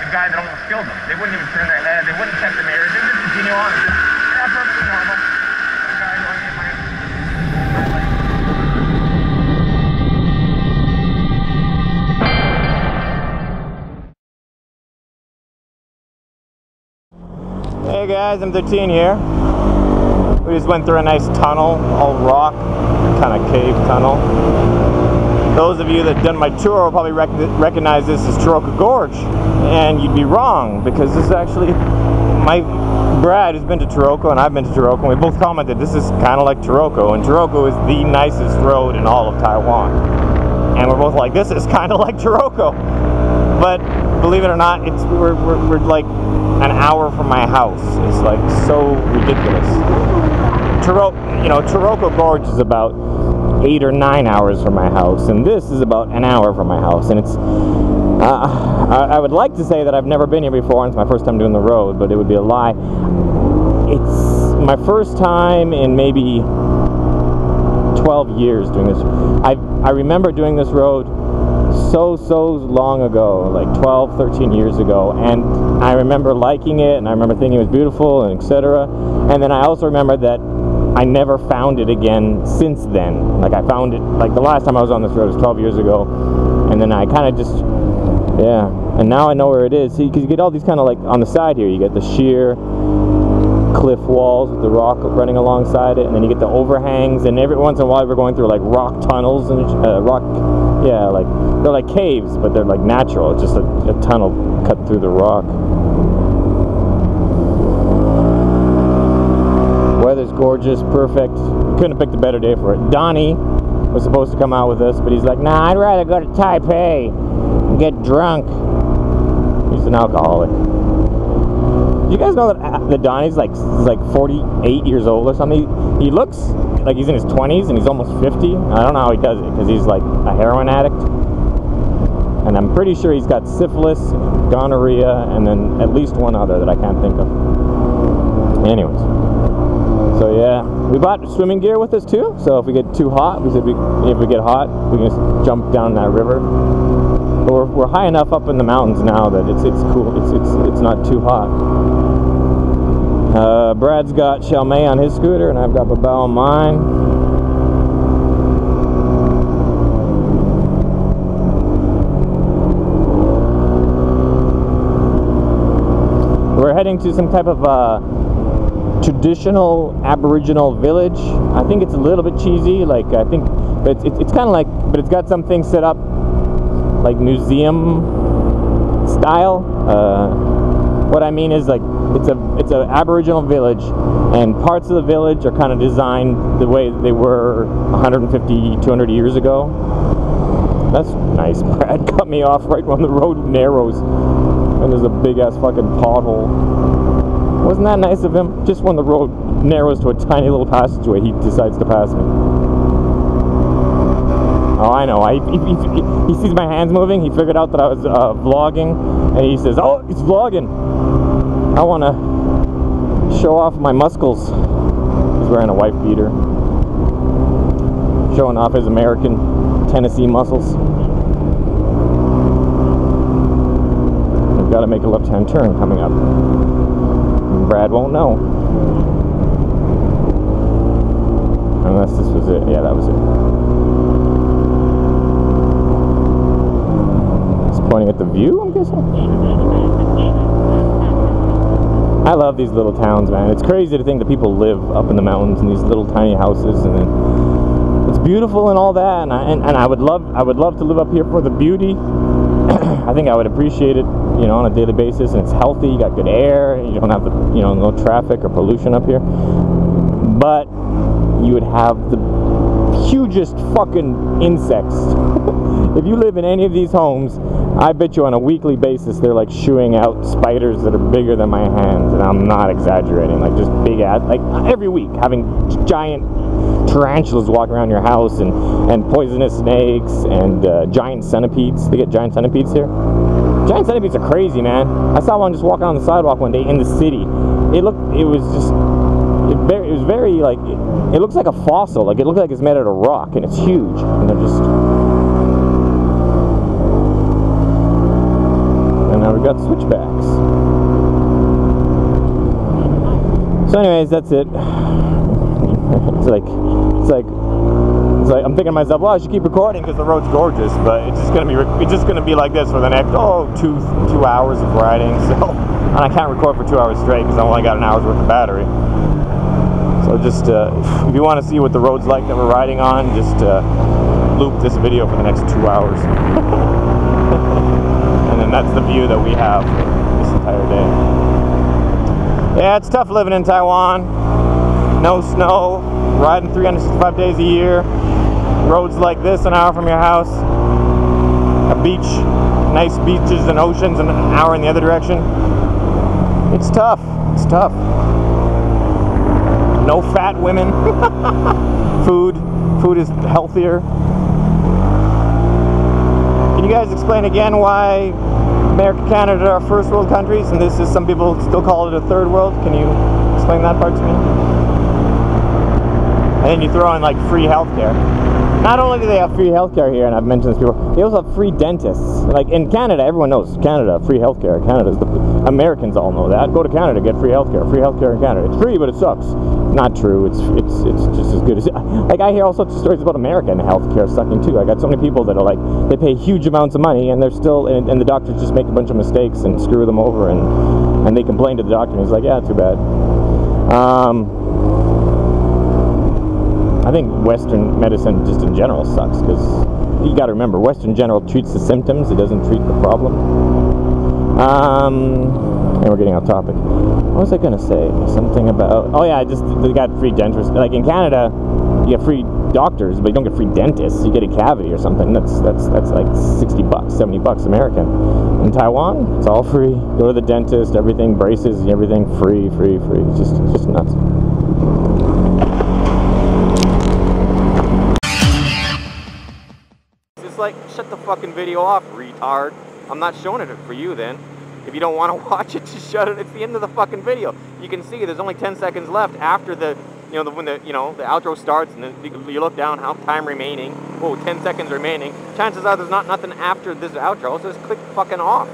guy that almost killed them. They wouldn't even turn their head. They wouldn't check the mirrors. They just continue on. And just, yeah, perfectly normal. The guy going in my... Hey guys, M13 here. We just went through a nice tunnel, all rock, kind of cave tunnel. Those of you that have done my tour will probably recognize this as RHOK Gorge, and you'd be wrong, because this is actually Brad who's been to RHOK, and I've been to RHOK, and we both commented this is kind of like RHOK, and RHOK is the nicest road in all of Taiwan. And we're both like, this is kind of like RHOK. But believe it or not, we're like an hour from my house. It's like so ridiculous. RHOK Gorge is about 8 or 9 hours from my house, and this is about an hour from my house. And it's I would like to say that I've never been here before and it's my first time doing the road, but it would be a lie. It's my first time in maybe 12 years doing this. I remember doing this road so long ago, like 12, 13 years ago, and I remember liking it, and I remember thinking it was beautiful, and etc. And then I also remember that I never found it again since then. Like I found it, like the last time I was on this road was 12 years ago, and then I kind of just, yeah, and now I know where it is. See, because you get all these kind of like, on the side here, you get the sheer cliff walls with the rock running alongside it, and then you get the overhangs, and every once in a while we're going through like rock tunnels and yeah, like they're like caves, but they're like natural. It's just a tunnel cut through the rock. Weather's gorgeous, perfect. Couldn't have picked a better day for it. Donnie was supposed to come out with us, but he's like, nah, I'd rather go to Taipei and get drunk. He's an alcoholic. Do you guys know that Donnie's like 48 years old or something? He looks like he's in his 20s and he's almost 50. I don't know how he does it, because he's like a heroin addict. And I'm pretty sure he's got syphilis, gonorrhea, and then at least one other that I can't think of. Anyways. So yeah, we bought swimming gear with us too. So if we get too hot, if we get hot, we can just jump down that river. But we're high enough up in the mountains now that it's cool. It's not too hot. Brad's got Xiaomei on his scooter, and I've got Babao on mine. We're heading to some type of traditional Aboriginal village. I think it's a little bit cheesy. Like I think, but it's kind of like, but it's got some things set up like museum style. What I mean is, like, it's a Aboriginal village, and parts of the village are kind of designed the way they were 150, 200 years ago. That's nice. Brad cut me off right when the road narrows, and there's a big ass fucking pothole. Wasn't that nice of him? Just when the road narrows to a tiny little passageway, he decides to pass me. Oh, I know. He sees my hands moving. He figured out that I was vlogging, and he says, "Oh, it's vlogging. I want to show off my muscles." He's wearing a wife beater, showing off his American Tennessee muscles. We've got to make a left-hand turn coming up. Brad won't know. Unless this was it. Yeah, that was it. Pointing at the view, I'm guessing. I love these little towns, man. It's crazy to think that people live up in the mountains in these little tiny houses, and then it's beautiful and all that. And I would love to live up here for the beauty. I think I would appreciate it, you know, on a daily basis, and it's healthy. You got good air. You don't have the, you know, no traffic or pollution up here. But you would have the hugest fucking insects. If you live in any of these homes, I bet you on a weekly basis they're like shooing out spiders that are bigger than my hand, and I'm not exaggerating. Like just big ass, like every week, having giant tarantulas walk around your house, and poisonous snakes, and giant centipedes. They get giant centipedes here. Giant centipedes are crazy, man. I saw one just walking on the sidewalk one day in the city. It was very like, it looks like a fossil. Like it looked like it's made out of rock, and it's huge, and they're just. And now we got switchbacks. So anyways, that's it. It's like I'm thinking to myself, well, I should keep recording because the road's gorgeous, but it's just gonna be like this for the next two hours of riding. So, and I can't record for 2 hours straight because I only got an hour's worth of battery. So just if you want to see what the road's like that we're riding on, just loop this video for the next 2 hours, and then that's the view that we have this entire day. Yeah, it's tough living in Taiwan. No snow, riding 365 days a year, roads like this an hour from your house, a beach, nice beaches and oceans an hour in the other direction. It's tough, it's tough. No fat women. Food is healthier. Can you guys explain again why America, Canada are first world countries and this is, some people still call it a third world? Can you explain that part to me? And then you throw in like free healthcare. Not only do they have free healthcare here, and I've mentioned this before, they also have free dentists. Like in Canada, everyone knows Canada, free healthcare. Americans all know that. Go to Canada, get free healthcare. Free healthcare in Canada. It's free, but it sucks. Not true. It's just as good as like I hear all sorts of stories about American healthcare sucking too. I got so many people that are like they pay huge amounts of money and they're still and the doctors just make a bunch of mistakes and screw them over and they complain to the doctor and he's like, yeah, too bad. I think Western medicine just in general sucks because you got to remember, Western general treats the symptoms, it doesn't treat the problem. And we're getting off topic. What was I gonna say? Something about, oh yeah, just they got free dentists. Like in Canada, you get free doctors, but you don't get free dentists. You get a cavity or something. That's like $60, $70 American. In Taiwan, it's all free. Go to the dentist, everything, braces, everything free. It's just nuts. Like, shut the fucking video off, retard. I'm not showing it for you then. If you don't want to watch it, just shut it. It's the end of the fucking video. You can see there's only 10 seconds left after the, when the outro starts and then you look down, how time remaining. Oh, 10 seconds remaining. Chances are there's not nothing after this outro, so just click fucking off.